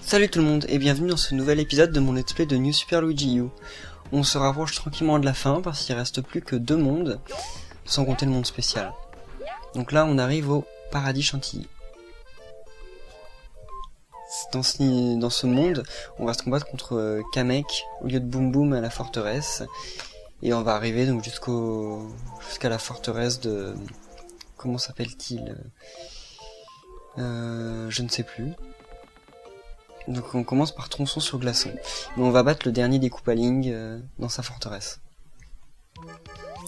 Salut tout le monde et bienvenue dans ce nouvel épisode de mon let's play de New Super Luigi U. On se rapproche tranquillement de la fin parce qu'il reste plus que 2 mondes, sans compter le monde spécial. Donc là on arrive au paradis Chantilly. Dans ce monde, on va se combattre contre Kamek au lieu de Boom Boom à la forteresse. Et on va arriver donc jusqu'à la forteresse de... Comment s'appelle-t-il ? Je ne sais plus. Donc on commence par tronçon sur glaçon. Mais on va battre le dernier des Koopaling dans sa forteresse.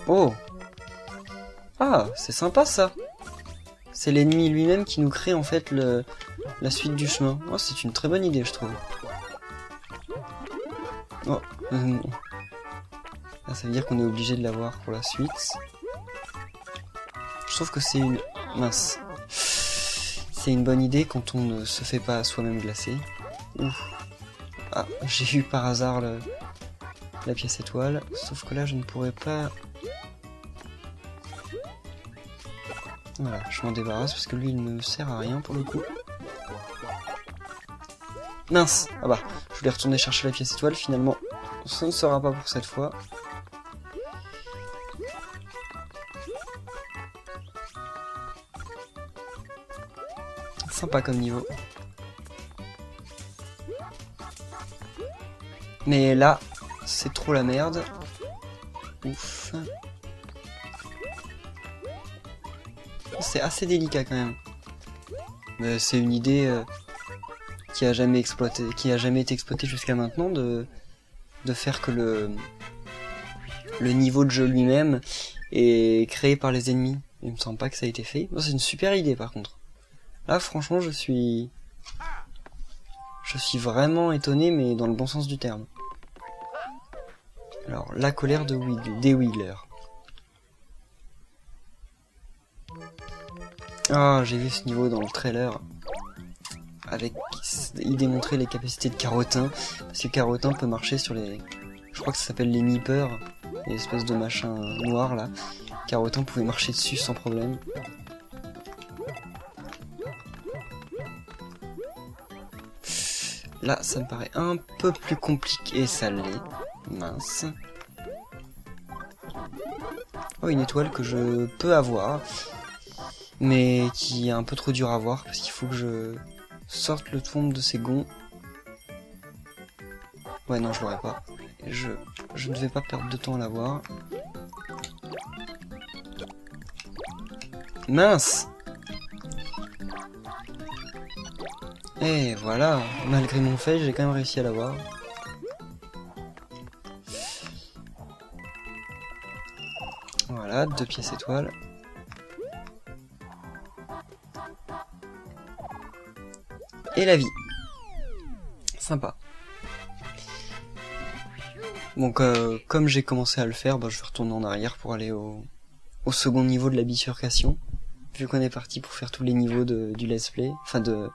Oh! Ah, c'est sympa ça! C'est l'ennemi lui-même qui nous crée en fait la suite du chemin. Oh, c'est une très bonne idée je trouve. Oh, ah, ça veut dire qu'on est obligé de l'avoir pour la suite. Je trouve que c'est une... Mince. C'est une bonne idée quand on ne se fait pas soi-même glacer. Ouf. Ah, j'ai eu par hasard la pièce étoile, sauf que là je ne pourrais pas... Voilà, je m'en débarrasse parce que lui il ne me sert à rien pour le coup. Mince. Ah bah, je voulais retourner chercher la pièce étoile, finalement ça ne sera pas pour cette fois. Sympa comme niveau. Mais là, c'est trop la merde. Ouf. C'est assez délicat quand même. Mais c'est une idée qui a jamais été exploitée jusqu'à maintenant de faire que le niveau de jeu lui-même est créé par les ennemis. Il me semble pas que ça a été fait. C'est une super idée par contre. Là franchement je suis vraiment étonné, mais dans le bon sens du terme. Alors, la colère des Wheelers. Ah, j'ai vu ce niveau dans le trailer. Il démontrait les capacités de Carotin. Parce que Carotin peut marcher sur les... Je crois que ça s'appelle les Meepers. Les espèces de machins noirs là. Carotin pouvait marcher dessus sans problème. Là, ça me paraît un peu plus compliqué, ça l'est. Mince. Oh, une étoile que je peux avoir, mais qui est un peu trop dur à avoir, parce qu'il faut que je sorte le tombe de ces gonds. Ouais, non, je l'aurai pas. Je ne vais pas perdre de temps à l'avoir. Mince! Et voilà, malgré mon fail, j'ai quand même réussi à l'avoir. Voilà, 2 pièces étoiles. Et la vie. Sympa. Donc comme j'ai commencé à le faire, je vais retourner en arrière pour aller au second niveau de la bifurcation. Vu qu'on est parti pour faire tous les niveaux du let's play, enfin de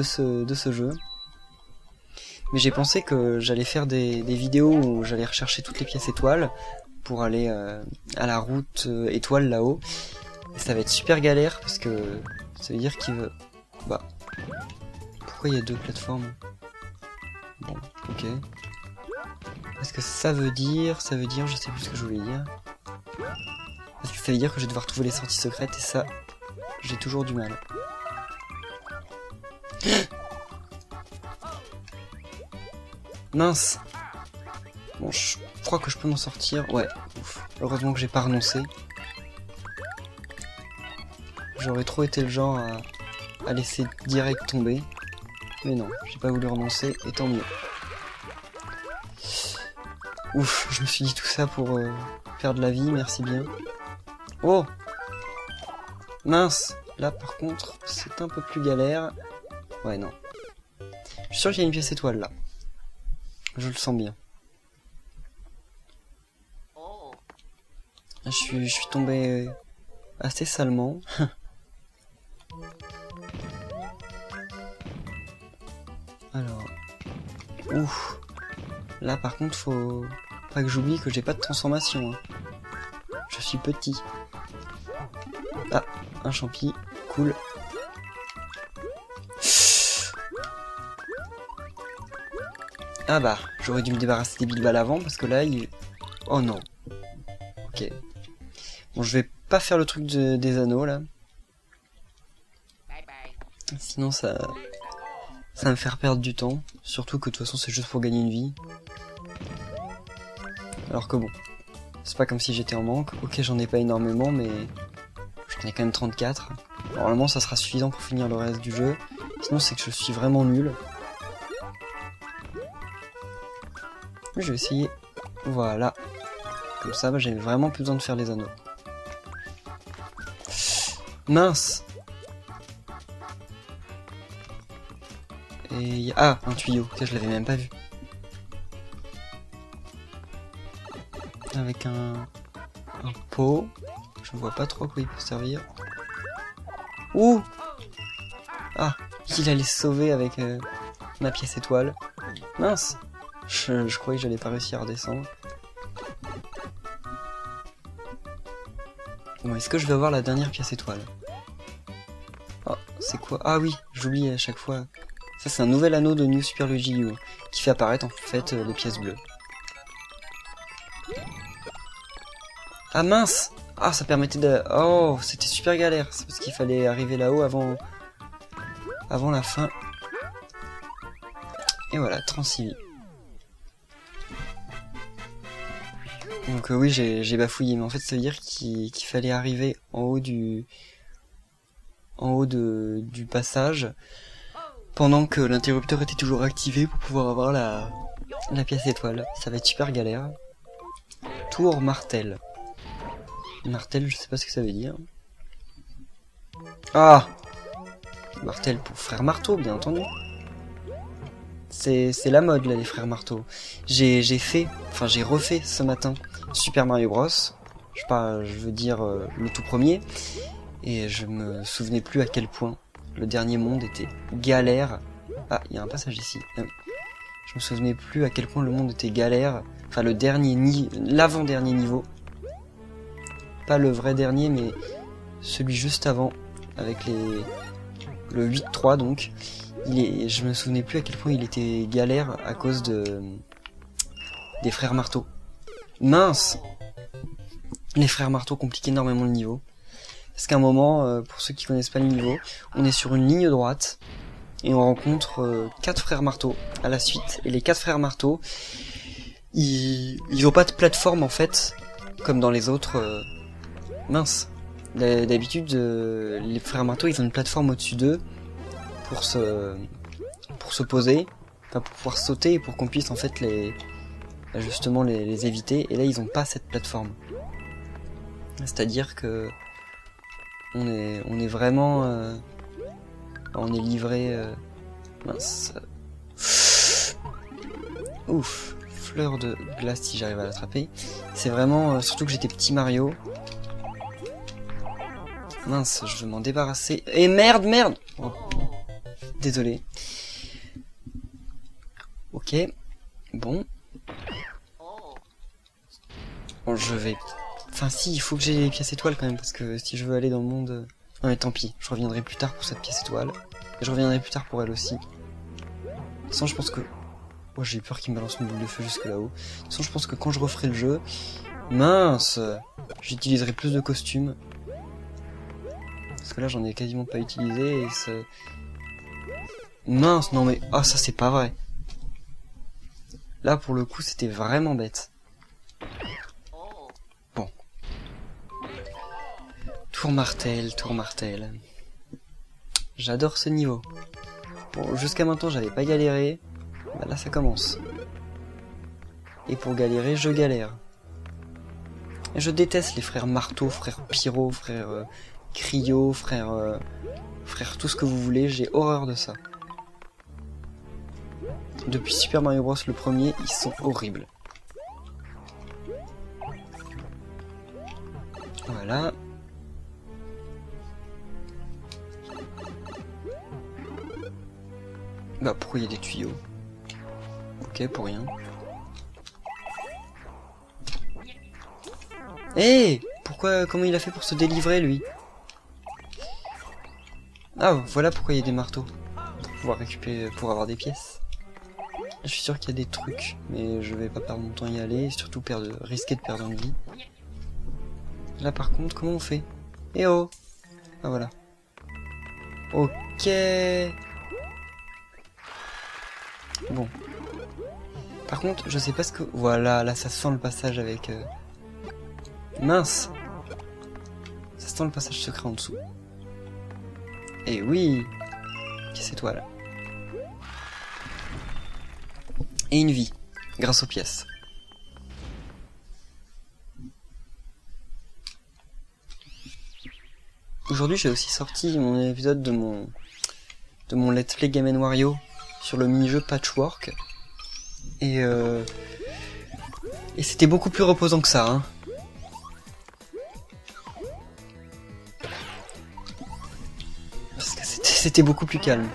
ce jeu. Mais j'ai pensé que j'allais faire des vidéos où j'allais rechercher toutes les pièces étoiles pour aller à la route étoile là-haut. Et ça va être super galère parce que ça veut dire qu'il veut... Bah... Pourquoi il y a 2 plateformes? Bon, ok. Est-ce que ça veut dire, je sais plus ce que je voulais dire. Est-ce que ça veut dire que je vais devoir trouver les sorties secrètes et ça, j'ai toujours du mal. Mince. Bon, je crois que je peux m'en sortir. Ouais, ouf. Heureusement que j'ai pas renoncé. J'aurais trop été le genre à laisser direct tomber. Mais non, j'ai pas voulu renoncer, et tant mieux. Ouf, je me suis dit tout ça pour perdre la vie, merci bien. Oh! Mince! Là par contre, c'est un peu plus galère. Ouais, non. Je suis sûr qu'il y a une pièce étoile là. Je le sens bien. Je suis tombé assez salement. Alors... Ouf. Là par contre faut pas que j'oublie que j'ai pas de transformation. Hein. Je suis petit. Ah, un champi. Cool. Ah bah, j'aurais dû me débarrasser des billes-balles avant, parce que là, il... Oh non. Ok. Bon, je vais pas faire le truc des anneaux, là. Sinon, ça va me faire perdre du temps. Surtout que, de toute façon, c'est juste pour gagner une vie. Alors que bon, c'est pas comme si j'étais en manque. Ok, j'en ai pas énormément, mais... J'en ai quand même 34. Normalement, ça sera suffisant pour finir le reste du jeu. Sinon, c'est que je suis vraiment nul. Je vais essayer. Voilà. Comme ça, bah, j'ai vraiment plus besoin de faire les anneaux. Mince! Et... Ah, un tuyau. Ok, je l'avais même pas vu. Avec un pot. Je ne vois pas trop à quoi il peut servir. Ouh! Ah, il allait se sauver avec ma pièce étoile. Mince! Je croyais que j'allais pas réussir à redescendre. Bon, est-ce que je vais avoir la dernière pièce étoile? Oh, c'est quoi? Ah oui, j'oublie à chaque fois. Ça, c'est un nouvel anneau de New Super Luigi U qui fait apparaître en fait les pièces bleues. Ah mince! Ah, ça permettait de... Oh, c'était super galère. C'est parce qu'il fallait arriver là-haut avant la fin. Et voilà, 36 vies. Donc oui, j'ai bafouillé, mais en fait ça veut dire qu'il fallait arriver en haut du passage pendant que l'interrupteur était toujours activé pour pouvoir avoir la pièce étoile. Ça va être super galère. Tour martel. Martel, je sais pas ce que ça veut dire. Ah! Martel pour frère marteau, bien entendu. C'est la mode là, les frères marteau. J'ai refait ce matin Super Mario Bros. Je veux dire le tout premier. Et je me souvenais plus à quel point le dernier monde était galère. Ah, il y a un passage ici. Ah oui. Je me souvenais plus à quel point le monde était galère. Enfin, l'avant-dernier niveau. Pas le vrai dernier, mais celui juste avant. Avec le 8-3 donc. Je me souvenais plus à quel point il était galère à cause des frères marteau. Mince! Les frères marteau compliquent énormément le niveau. Parce qu'à un moment, pour ceux qui connaissent pas le niveau, on est sur une ligne droite et on rencontre 4 frères marteau à la suite. Et les 4 frères marteau, ils ont pas de plateforme en fait, comme dans les autres. Mince. D'habitude, les frères marteau, ils ont une plateforme au-dessus d'eux pour se poser, enfin pour pouvoir sauter et pour qu'on puisse en fait justement les éviter. Et là, ils ont pas cette plateforme. C'est-à-dire que on est vraiment on est livré mince. Ouf, fleur de glace si j'arrive à l'attraper. C'est vraiment surtout que j'étais petit Mario. Mince, je veux m'en débarrasser. Et merde. Oh. Désolé. Ok. Bon, je vais... Enfin si, il faut que j'ai les pièces étoiles quand même, parce que si je veux aller dans le monde... Non mais tant pis, je reviendrai plus tard pour cette pièce étoile. Et je reviendrai plus tard pour elle aussi. De toute façon, je pense que... Oh, j'ai eu peur qu'il me balance une boule de feu jusque là-haut. De toute façon, je pense que quand je referai le jeu... Mince! J'utiliserai plus de costumes. Parce que là, j'en ai quasiment pas utilisé et ça... Mince, non mais... Ah, ça c'est pas vrai. Là, pour le coup, c'était vraiment bête. Bon. Tour martel. J'adore ce niveau. Bon, jusqu'à maintenant, j'avais pas galéré. Bah là, ça commence. Et pour galérer, je galère. Et je déteste les frères marteau, frères pyro, frères cryo, frères tout ce que vous voulez. J'ai horreur de ça. Depuis Super Mario Bros le premier, ils sont horribles. Voilà. Bah pourquoi il y a des tuyaux? Ok, pour rien. Hé, comment il a fait pour se délivrer lui? Ah, voilà pourquoi il y a des marteaux. Pour pouvoir récupérer, pour avoir des pièces. Je suis sûr qu'il y a des trucs, mais je vais pas perdre mon temps à y aller, et surtout risquer de perdre une vie. Là par contre, comment on fait? Eh oh! Ah voilà. Ok. Bon. Par contre, je sais pas ce que... Voilà, là ça sent le passage avec... Mince! Ça sent le passage secret en dessous. Eh oui! C'est toi là. Et une vie, grâce aux pièces. Aujourd'hui, j'ai aussi sorti mon épisode de mon Let's Play Game & Wario sur le mini-jeu Patchwork. Et c'était beaucoup plus reposant que ça, hein. Parce que c'était beaucoup plus calme.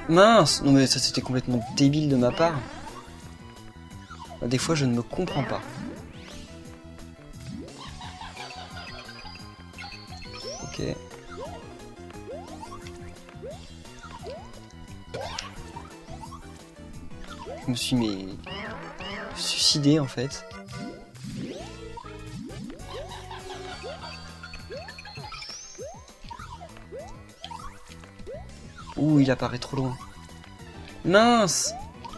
Mince! Non mais ça c'était complètement débile de ma part. Des fois je ne me comprends pas. Ok. Je me suis suicidé en fait. Ouh, il apparaît trop loin. Mince!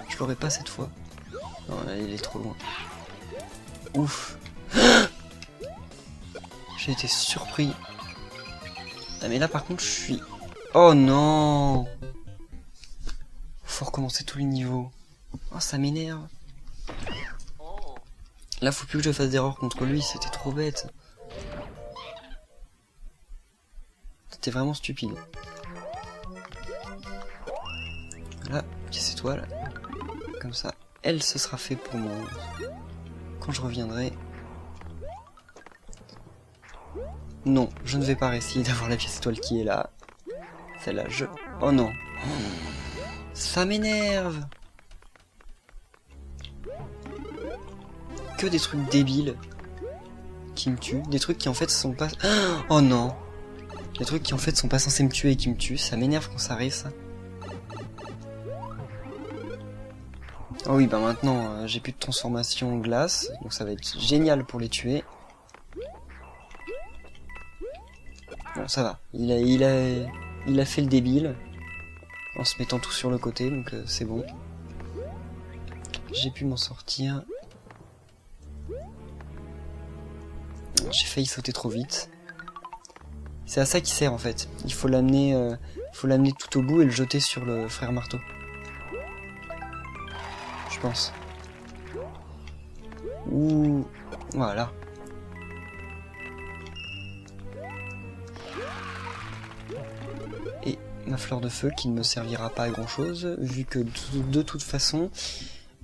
Je l'aurai pas cette fois. Non, là, il est trop loin. Ouf. J'ai été surpris. Ah mais là par contre je suis... Oh non! Faut recommencer tous les niveaux. Oh ça m'énerve. Là faut plus que je fasse d'erreur contre lui, c'était trop bête. C'était vraiment stupide. Voilà, pièce étoile. Comme ça, elle se sera fait pour moi. Quand je reviendrai. Non, je ne vais pas essayer d'avoir la pièce étoile qui est là. Celle-là, Oh non. Ça m'énerve. Que des trucs débiles qui me tuent. Des trucs qui en fait sont pas... Oh non. Des trucs qui en fait sont pas censés me tuer et qui me tuent. Ça m'énerve quand ça arrive ça. Oh oui, bah maintenant j'ai plus de transformation en glace. Donc ça va être génial pour les tuer. Bon, ça va. Il a fait le débile. En se mettant tout sur le côté, donc c'est bon. J'ai pu m'en sortir. J'ai failli sauter trop vite. C'est à ça qu'il sert en fait. Il faut l'amener tout au bout et le jeter sur le frère marteau. Je pense. Ouh, voilà. Et ma fleur de feu qui ne me servira pas à grand chose, vu que de toute façon,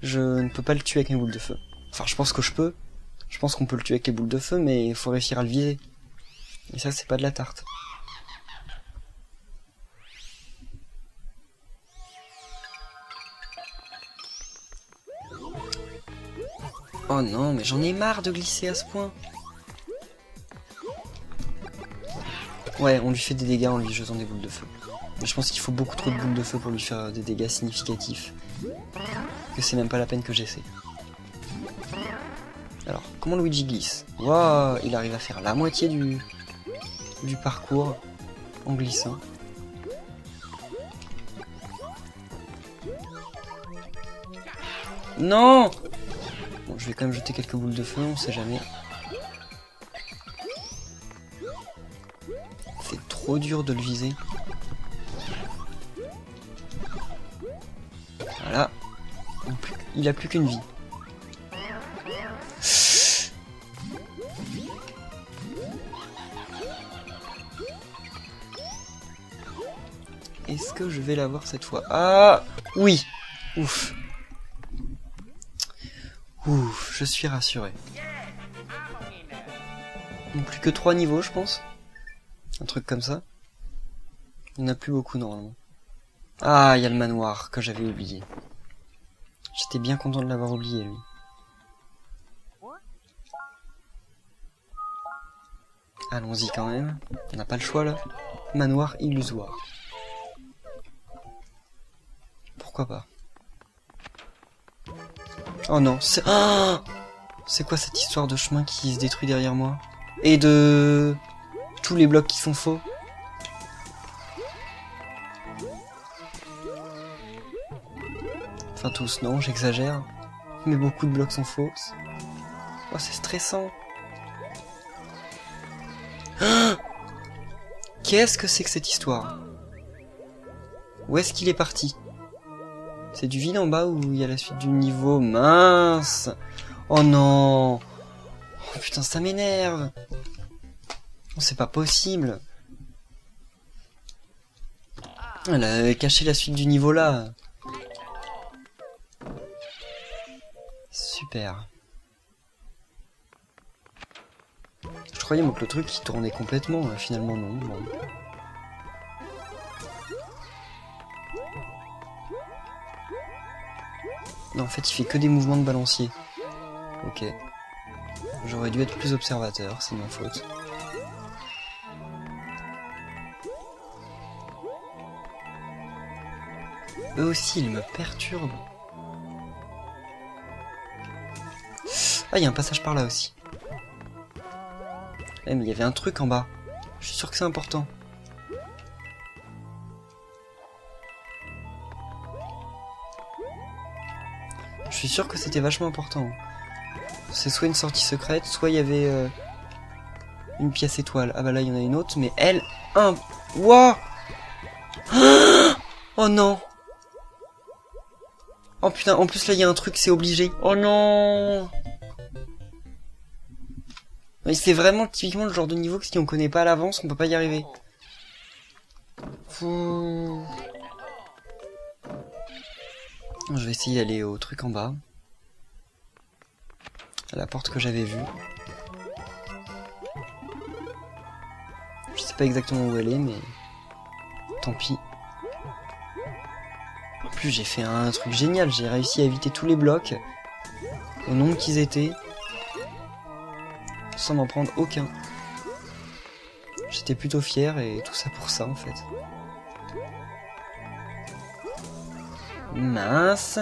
je ne peux pas le tuer avec mes boules de feu. Enfin, je pense que je peux. Je pense qu'on peut le tuer avec les boules de feu, mais il faut réussir à le viser. Et ça, c'est pas de la tarte. Oh non, mais j'en ai marre de glisser à ce point. Ouais, on lui fait des dégâts en lui jetant des boules de feu. Mais je pense qu'il faut beaucoup trop de boules de feu pour lui faire des dégâts significatifs. Que c'est même pas la peine que j'essaie. Alors, comment Luigi glisse? Waouh, il arrive à faire la moitié du parcours en glissant. Non! Bon, je vais quand même jeter quelques boules de feu, on sait jamais. C'est trop dur de le viser. Voilà. Il a plus qu'une vie. Est-ce que je vais l'avoir cette fois? Ah oui. Ouf. Ouf, je suis rassuré. Non plus que 3 niveaux, je pense. Un truc comme ça. Il n'y en a plus beaucoup normalement. Ah, il y a le manoir que j'avais oublié. J'étais bien content de l'avoir oublié, lui. Allons-y quand même. On n'a pas le choix là. Manoir illusoire. Pourquoi pas? Oh non, c'est... Ah, c'est quoi cette histoire de chemin qui se détruit derrière moi? Et de... tous les blocs qui sont faux. Enfin tous, non, j'exagère. Mais beaucoup de blocs sont faux. Oh, c'est stressant. Ah, qu'est-ce que c'est que cette histoire? Où est-ce qu'il est parti? C'est du vide en bas ou il y a la suite du niveau? Mince! Oh non! Oh putain, ça m'énerve! Oh, c'est pas possible! Elle a caché la suite du niveau là! Super. Je croyais moi que le truc il tournait complètement, finalement non. Bon. Non, en fait il fait que des mouvements de balancier. Ok. J'aurais dû être plus observateur, c'est ma faute. Eux aussi ils me perturbent. Ah, il y a un passage par là aussi. Eh, mais il y avait un truc en bas. Je suis sûr que c'est important. Je suis sûr que c'était vachement important. C'est soit une sortie secrète, soit il y avait une pièce étoile. Ah bah là il y en a une autre, mais elle... Un... Wouah. Oh non. Oh putain, en plus là il y a un truc, c'est obligé. Oh non. Mais c'est vraiment typiquement le genre de niveau que si on connaît pas à l'avance, on peut pas y arriver. Je vais essayer d'aller au truc en bas. À la porte que j'avais vue. Je sais pas exactement où elle est, mais... Tant pis. En plus j'ai fait un truc génial, j'ai réussi à éviter tous les blocs. Au nombre qu'ils étaient. Sans m'en prendre aucun. J'étais plutôt fier et tout ça pour ça en fait. Mince.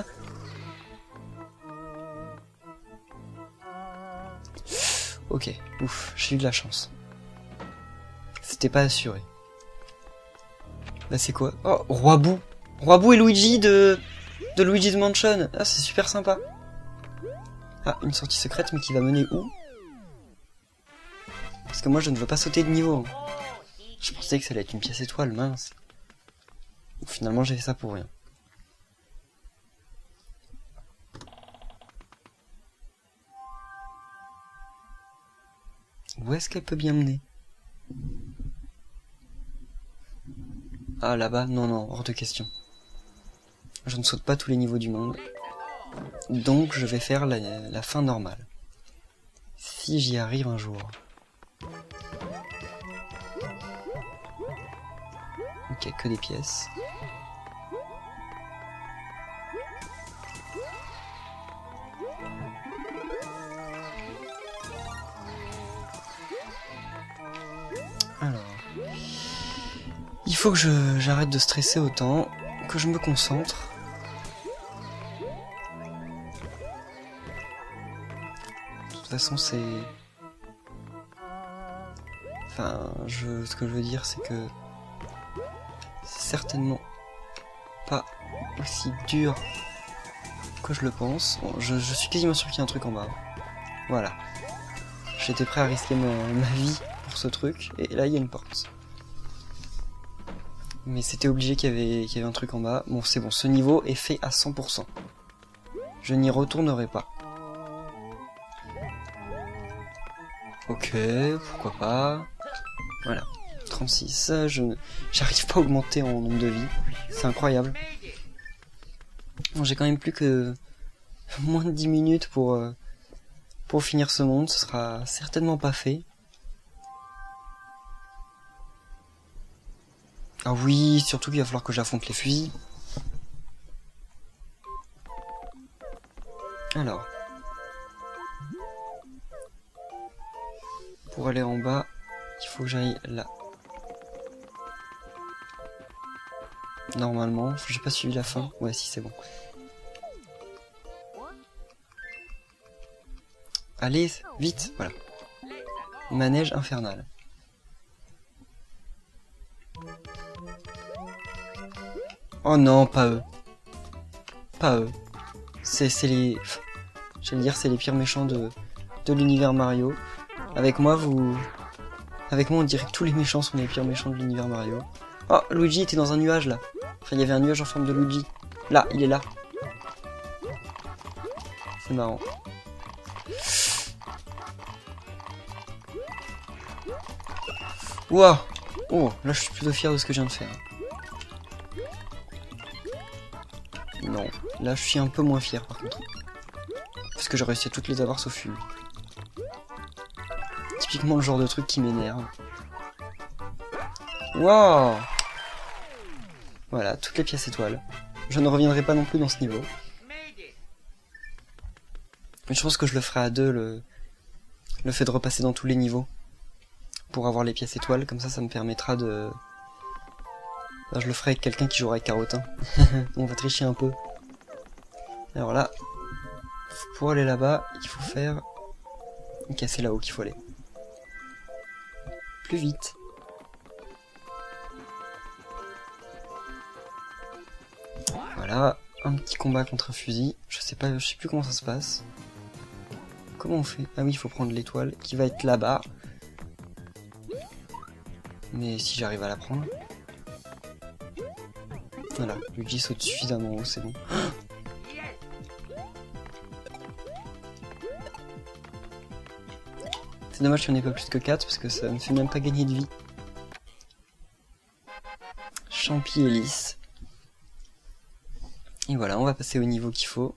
Ok, ouf, j'ai eu de la chance. C'était pas assuré. Là c'est quoi? Oh, Roi Boo. Roi Boo et Luigi de Luigi's Mansion. Ah, c'est super sympa. Ah, une sortie secrète, mais qui va mener où? Parce que moi je ne veux pas sauter de niveau. Je pensais que ça allait être une pièce étoile, mince. Finalement j'ai fait ça pour rien. Où est-ce qu'elle peut bien mener? Ah là-bas, non, non, hors de question. Je ne saute pas tous les niveaux du monde. Donc je vais faire la fin normale. Si j'y arrive un jour. Ok, que des pièces. Alors... Il faut que j'arrête de stresser autant, que je me concentre. De toute façon, c'est... Enfin, ce que je veux dire, c'est que... C'est certainement pas aussi dur que je le pense. Bon, je suis quasiment sûr qu'il y a un truc en bas. Voilà. J'étais prêt à risquer ma vie pour ce truc, et là il y a une porte. Mais c'était obligé qu'il y avait un truc en bas. Bon, c'est bon, ce niveau est fait à 100%. Je n'y retournerai pas. Ok, pourquoi pas. Voilà. 36, j'arrive pas à augmenter en nombre de vies. C'est incroyable. Bon, j'ai quand même plus que moins de 10 minutes pour finir ce monde. Ce sera certainement pas fait. Ah oui, surtout qu'il va falloir que j'affronte les fusils. Alors. Pour aller en bas, il faut que j'aille là. Normalement, j'ai pas suivi la fin. Ouais, si, c'est bon. Allez, vite, voilà. Manège infernal. Oh non, pas eux. Pas eux. C'est les... J'allais dire, c'est les pires méchants de l'univers Mario. Avec moi, on dirait que tous les méchants sont les pires méchants de l'univers Mario. Oh, Luigi était dans un nuage, là. Enfin, il y avait un nuage en forme de Luigi. Là, il est là. C'est marrant. Ouah. Oh, là, je suis plutôt fier de ce que je viens de faire. Non, là, je suis un peu moins fier, par contre. Parce que j'ai réussi à toutes les avoir sauf une. Typiquement le genre de truc qui m'énerve. Waouh! Voilà, toutes les pièces étoiles. Je ne reviendrai pas non plus dans ce niveau. Mais je pense que je le ferai à deux, le fait de repasser dans tous les niveaux. Pour avoir les pièces étoiles, comme ça me permettra de... Enfin, je le ferai avec quelqu'un qui jouera avec Carotin. On va tricher un peu. Alors là, pour aller là-bas, il faut faire... Ok, c'est là-haut qu'il faut aller. Plus vite. Voilà, un petit combat contre un fusil. Je sais plus comment ça se passe. Comment on fait? Ah oui, il faut prendre l'étoile qui va être là-bas. Mais si j'arrive à la prendre... Voilà, Luigi saute suffisamment haut, c'est bon. C'est dommage qu'il n'y en ait pas plus que 4 parce que ça me fait même pas gagner de vie. Champi et lisse. Et voilà, on va passer au niveau qu'il faut.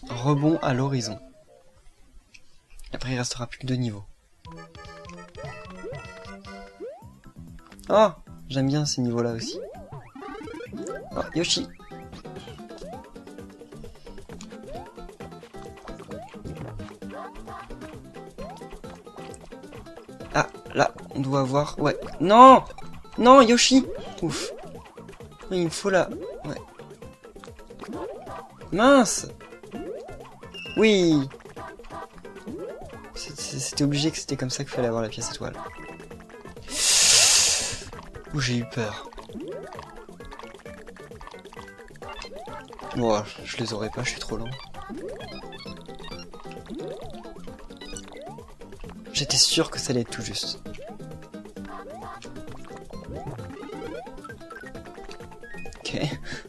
Rebond à l'horizon. Après il restera plus que 2 niveaux. Oh, j'aime bien ces niveaux-là aussi. Oh, Yoshi. Ah, là, on doit avoir... Ouais. Non! Non, Yoshi! Ouf. Il me faut là... Ouais. Mince! Oui! C'était obligé que c'était comme ça qu'il fallait avoir la pièce étoile. Ouh, j'ai eu peur. Oh, je les aurais pas, je suis trop lent. J'étais sûr que ça allait être tout juste. Ok,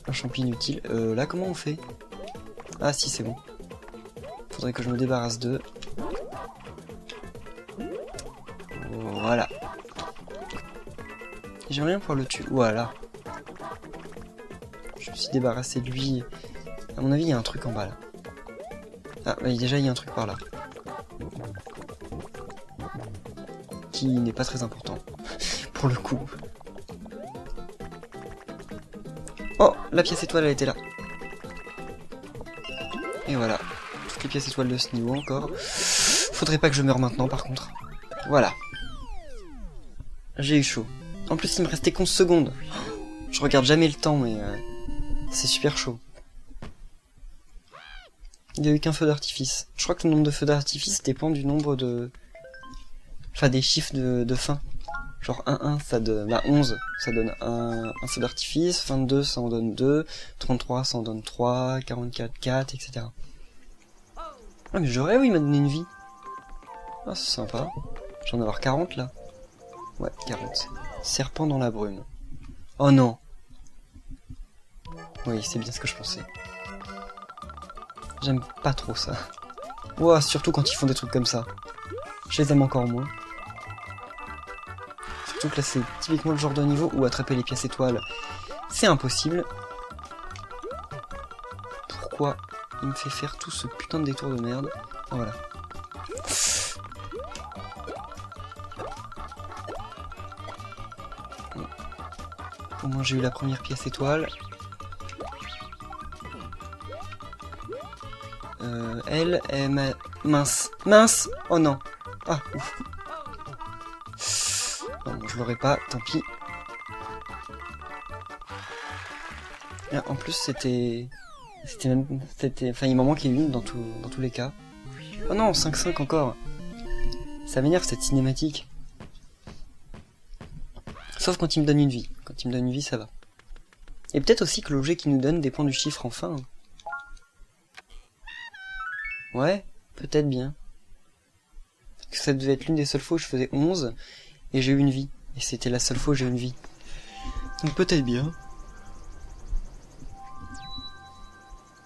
un champi inutile. Là, comment on fait? Ah si, c'est bon. Faudrait que je me débarrasse d'eux. Voilà. J'aimerais bien pouvoir le tuer. Voilà. Je me suis débarrassé de lui. À mon avis, il y a un truc en bas là. Ah, bah, déjà, il y a un truc par là. Qui n'est pas très important. Pour le coup. Oh, la pièce étoile, elle était là. Et voilà. Toutes les pièces étoiles de ce niveau encore. Faudrait pas que je meure maintenant, par contre. Voilà. J'ai eu chaud. En plus, il me restait 11 secondes. Je regarde jamais le temps, mais c'est super chaud. Il n'y a eu qu'un feu d'artifice. Je crois que le nombre de feux d'artifice dépend du nombre de... Enfin, des chiffres de fin. Genre 1, ça donne... Bah 11, ça donne un feu d'artifice. 22, ça en donne 2. 33, ça en donne 3. 44, 4, etc. Ah, mais j'aurais, oui, il m'a donné une vie. Ah, c'est sympa. J'en ai avoir 40, là. Ouais, 40. Serpent dans la brume. Oh non! Oui, c'est bien ce que je pensais. J'aime pas trop ça. Ouah, surtout quand ils font des trucs comme ça. Je les aime encore moins. Surtout que là, c'est typiquement le genre de niveau où attraper les pièces étoiles, c'est impossible. Pourquoi il me fait faire tout ce putain de détour de merde? Ah, voilà. Au moins j'ai eu la première pièce étoile. Elle est mince. Mince! Oh non! Ah, ouf. Non, je l'aurai pas, tant pis. Ah, en plus, enfin, il m'en manquait une dans tous les cas. Oh non, 5-5 encore. Ça m'énerve cette cinématique. Sauf quand il me donne une vie. Quand il me donne une vie, ça va. Et peut-être aussi que l'objet qu'il nous donne dépend du chiffre en fin. Ouais, peut-être bien. Parce que ça devait être l'une des seules fois où je faisais 11 et j'ai eu une vie. Et c'était la seule fois où j'ai eu une vie. Donc peut-être bien.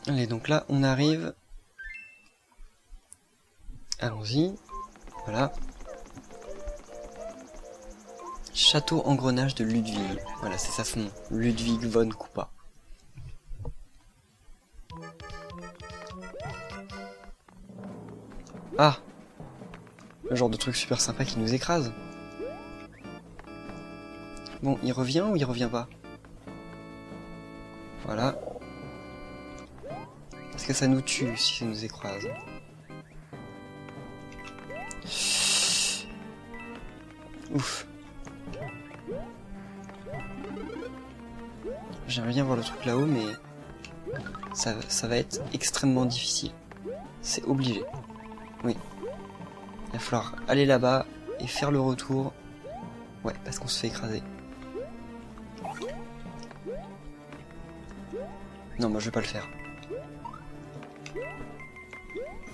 Allez, donc là, on arrive. Allons-y. Voilà. Château engrenage de Ludwig. Voilà, c'est ça son nom. Ludwig von Koopa. Ah! Le genre de truc super sympa qui nous écrase. Bon, il revient ou il revient pas? Voilà. Est-ce que ça nous tue si ça nous écrase? Ouf. J'aimerais bien voir le truc là-haut, mais ça va être extrêmement difficile. C'est obligé. Oui. Il va falloir aller là-bas et faire le retour. Ouais, parce qu'on se fait écraser. Non, moi je vais pas le faire.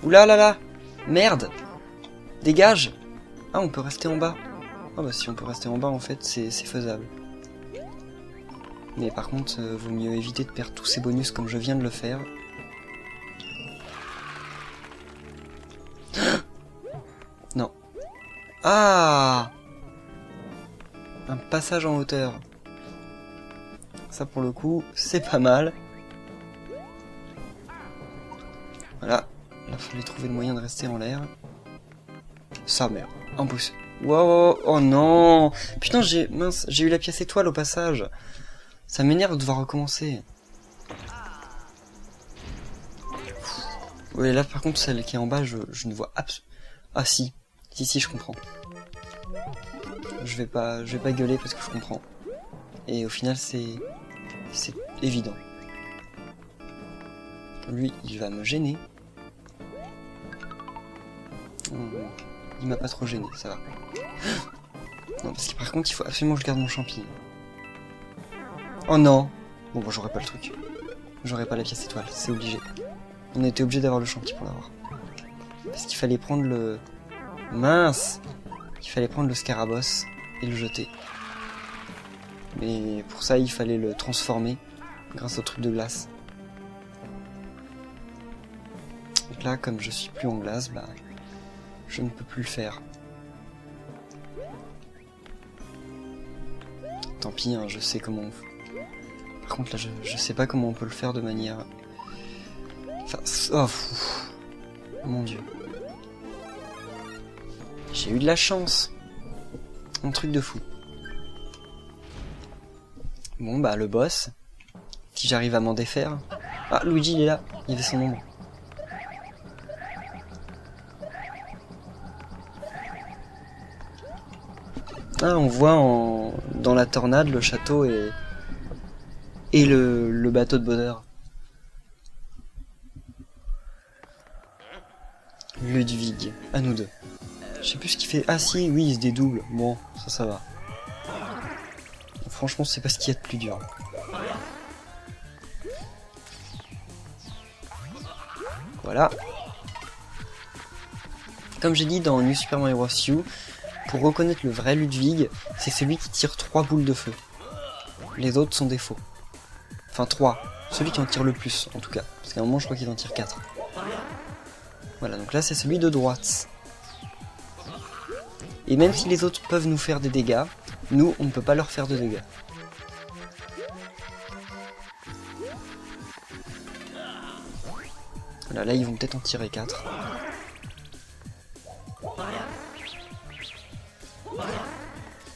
Oula là là! Merde! Dégage! Ah, on peut rester en bas. Ah bah si on peut rester en bas, en fait, c'est faisable. Mais par contre, vaut mieux éviter de perdre tous ces bonus comme je viens de le faire. Non. Ah! Un passage en hauteur. Ça pour le coup, c'est pas mal. Voilà. Là, fallait trouver le moyen de rester en l'air. Ça, merde. En pouce. Wow, oh non! Putain, j'ai eu la pièce étoile au passage. Ça m'énerve de devoir recommencer. Oui, là par contre, celle qui est en bas, je ne vois absolument... Ah si. Si, je comprends. Je vais pas gueuler parce que je comprends. Et au final, c'est évident. Lui, il va me gêner. Il m'a pas trop gêné, ça va. Non, parce que par contre, il faut absolument que je garde mon champi. Oh non! Bon, bah j'aurai pas le truc. J'aurai pas la pièce étoile, c'est obligé. On était obligé d'avoir le champi pour l'avoir. Parce qu'il fallait prendre le... Mince! Il fallait prendre le Scaraboss et le jeter. Mais pour ça, il fallait le transformer grâce au truc de glace. Donc là, comme je suis plus en glace, bah... je ne peux plus le faire. Tant pis, hein, je sais comment on... Par contre là je sais pas comment on peut le faire de manière... Enfin... Oh, mon dieu. J'ai eu de la chance. Un truc de fou. Bon bah le boss. Si j'arrive à m'en défaire... Ah, Luigi il est là, il avait son ombre. Ah, on voit dans la tornade le château et le bateau de bonheur. Ludwig, à nous deux. Je sais plus ce qu'il fait. Ah si, oui, il se dédouble. Bon, ça va. Franchement, c'est pas ce qu'il y a de plus dur. Voilà. Comme j'ai dit dans New Super Mario Bros. U, pour reconnaître le vrai Ludwig, c'est celui qui tire 3 boules de feu. Les autres sont des faux. Enfin 3. Celui qui en tire le plus, en tout cas. Parce qu'à un moment, je crois qu'il en tire 4. Voilà, donc là, c'est celui de droite. Et même si les autres peuvent nous faire des dégâts, nous, on ne peut pas leur faire de dégâts. Voilà, là, ils vont peut-être en tirer 4.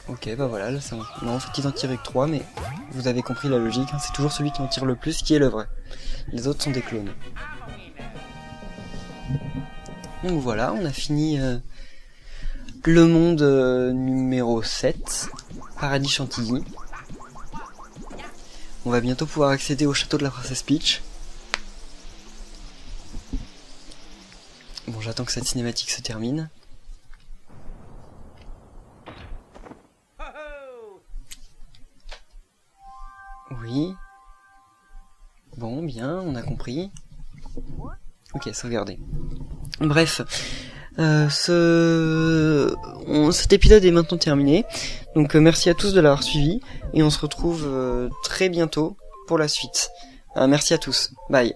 Ok, bah voilà, là, ça... Non, en fait, ils en tirent que 3, mais vous avez compris la logique, hein, c'est toujours celui qui en tire le plus qui est le vrai. Les autres sont des clones. Donc voilà, on a fini le monde numéro 7, Paradis Chantilly. On va bientôt pouvoir accéder au château de la princesse Peach. Bon, j'attends que cette cinématique se termine. Oui. Bon, bien, on a compris. Ok, sauvegardé. Bref, cet épisode est maintenant terminé. Donc merci à tous de l'avoir suivi. Et on se retrouve très bientôt pour la suite. Merci à tous. Bye.